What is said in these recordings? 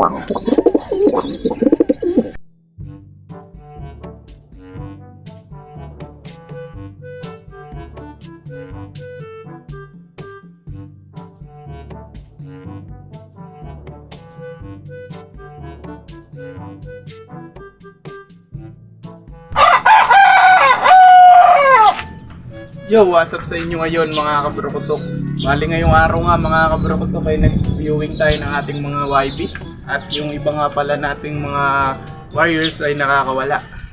Yo, what's up sa inyo ngayon mga kabrokotok? Bali ngayong araw nga mga kabrokotok ay nag-viewing tayo ng ating mga YB. At yung iba nga pala nating mga wires ay nakakawala.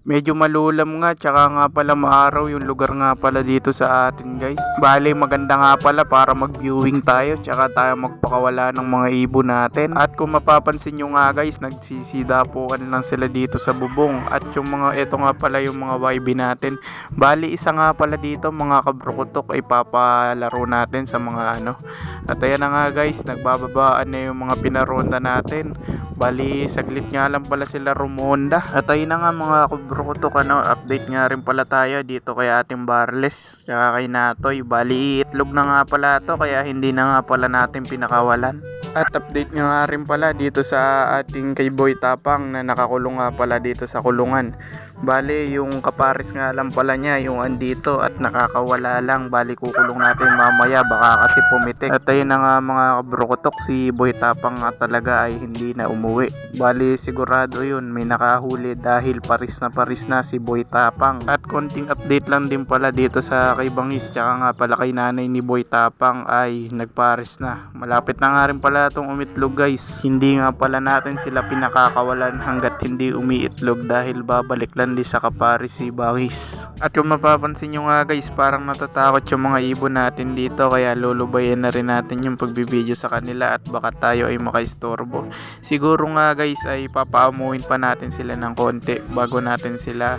Medyo malulam nga, tsaka nga pala maaraw yung lugar nga pala dito sa atin guys. Bali maganda nga pala para mag-viewing tayo, tsaka tayo magpakawala ng mga ibon natin. At kung mapapansin nyo nga guys, nagsisidapuan lang sila dito sa bubong. At yung mga, ito nga pala yung mga YB natin. Bali isa nga pala dito mga kabrokotok ay papalaro natin sa mga ano. At ayan na nga guys, nagbababaan na yung mga pinaronda natin. Bali saglit nga lang pala sila rumonda. At ayun na nga mga kabrokotok, update nga rin pala tayo dito kay ating Barles tsaka kay Natoy. Bali itlog na nga pala to, kaya hindi na nga pala natin pinakawalan. At update nga rin pala dito sa ating kay Boy Tapang na nakakulong nga pala dito sa kulungan. Bali yung kapares nga lang pala niya yung andito at nakakawala lang. Bali kukulong natin mamaya, baka kasi pumitik. At ayun na nga mga kabrokotok, si Boy Tapang nga talaga ay hindi na umuwi. Bali sigurado yun may nakahuli dahil paris na si Boy Tapang. At konting update lang din pala dito sa kay Bangis tsaka nga pala kay nanay ni Boy Tapang ay nagpares na. Malapit na nga rin pala itong umitlog guys. Hindi nga pala natin sila pinakakawalan hanggat hindi umiitlog dahil babalik lang di sa kapares si Bangis. At kung mapapansin nyo nga guys, parang natatakot yung mga ibon natin dito, kaya lulubayan na rin natin yung pagbibideo sa kanila at baka tayo ay makaistorbo. Siguro nga guys ay papaamuin pa natin sila ng konti bago natin sila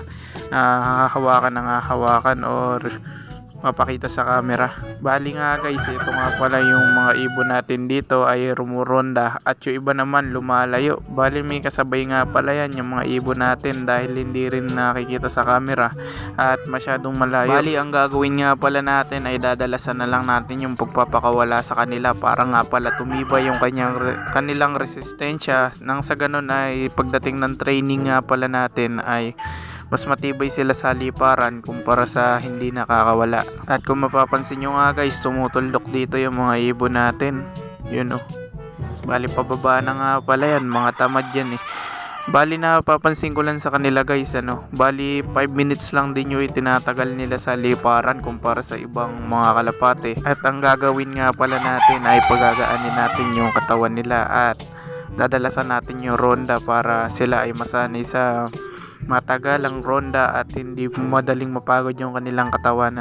hahawakan or mapakita sa camera. Bali nga guys, ito nga pala yung mga ibon natin dito ay rumuronda at yung iba naman lumalayo. Bali may kasabay nga pala yan yung mga ibon natin dahil hindi rin nakikita sa camera at masyadong malayo. Bali ang gagawin nga pala natin ay dadalasan na lang natin yung pagpapakawala sa kanila para nga pala tumibay yung kanilang resistensya, nang sa ganun ay pagdating ng training nga pala natin ay mas matibay sila sa liparan kumpara sa hindi nakakawala. At kung mapapansin nyo nga guys, tumutuldok dito yung mga ibon natin. Yun bali pababa na nga pala yan, mga tamad yan Bali napapansin ko lang sa kanila guys, bali 5 minutes lang din yung itinatagal nila sa liparan kumpara sa ibang mga kalapate. At ang gagawin nga pala natin ay pagagaanin natin yung katawan nila at dadalasan natin yung ronda para sila ay masanay sa matagalang ronda at hindi madaling mapagod yung kanilang katawan.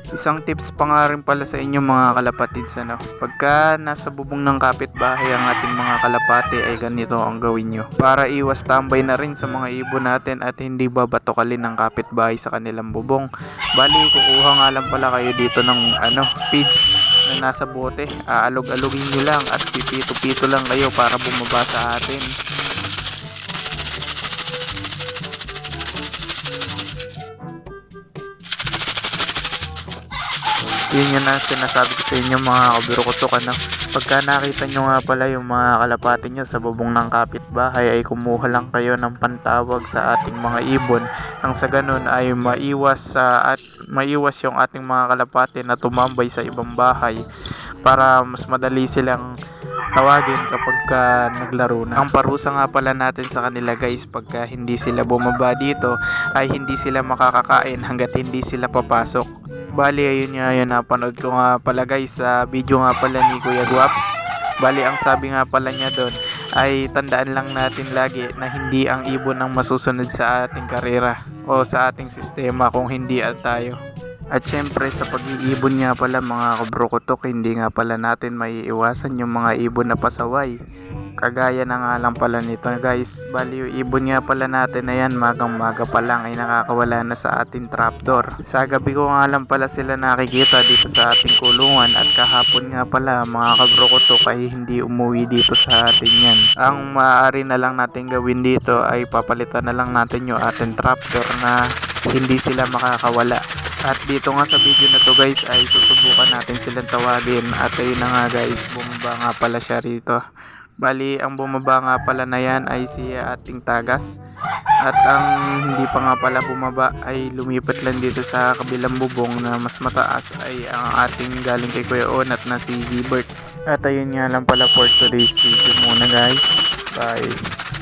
Isang tips pa nga rin pala sa inyo mga kalapatids, pagka nasa bubong ng kapitbahay ang ating mga kalapate ay ganito ang gawin nyo para iwas tambay na rin sa mga ibon natin at hindi babatokalin ng kapitbahay sa kanilang bubong. Bali kukuha nga lang pala kayo dito ng feeds na nasa bote, aalog-alogin nyo lang at pipito-pito lang kayo para bumaba sa atin. Yun yung sinasabi ko sa inyo mga kabrokotok, pagka nakita nyo nga pala yung mga kalapate nyo sa bubong ng kapitbahay ay kumuha lang kayo ng pantawag sa ating mga ibon, nang sa ganun ay maiwas yung ating mga kalapate na tumambay sa ibang bahay para mas madali silang tawagin kapag naglaro na. Ang parusa nga pala natin sa kanila guys, pagka hindi sila bumaba dito ay hindi sila makakakain hanggat hindi sila papasok. Bali ayun nga yun, napanood ko nga pala guys sa video nga pala ni Kuya Guaps. Bali ang sabi nga pala niya doon ay tandaan lang natin lagi na hindi ang ibon ang masusunod sa ating karera o sa ating sistema kung hindi tayo. At syempre sa pag-iibon nga pala mga kabrokotok, hindi nga pala natin maiiwasan yung mga ibon na pasaway. Kagaya na nga lang pala nito guys. Bali yung ibon nga pala natin na yan, magang-maga pa lang ay nakakawala na sa ating trapdoor. Sa gabi ko nga lang pala sila nakikita dito sa ating kulungan at kahapon nga pala mga kabrokotok ay hindi umuwi dito sa atin yan. Ang maaari na lang natin gawin dito ay papalitan na lang natin yung ating trapdoor na hindi sila makakawala. At dito nga sa video na to guys ay susubukan natin silang tawagin at ayun na nga guys, bumaba nga pala siya rito. Bali, ang bumaba nga pala na yan ay si ating tagas. At ang hindi pa nga pala bumaba ay lumipat lang dito sa kabilang bubong na mas mataas ay ang ating galing kay Kuya Onat na si Gilbert. At ayun nga lang pala for today's video muna guys. Bye.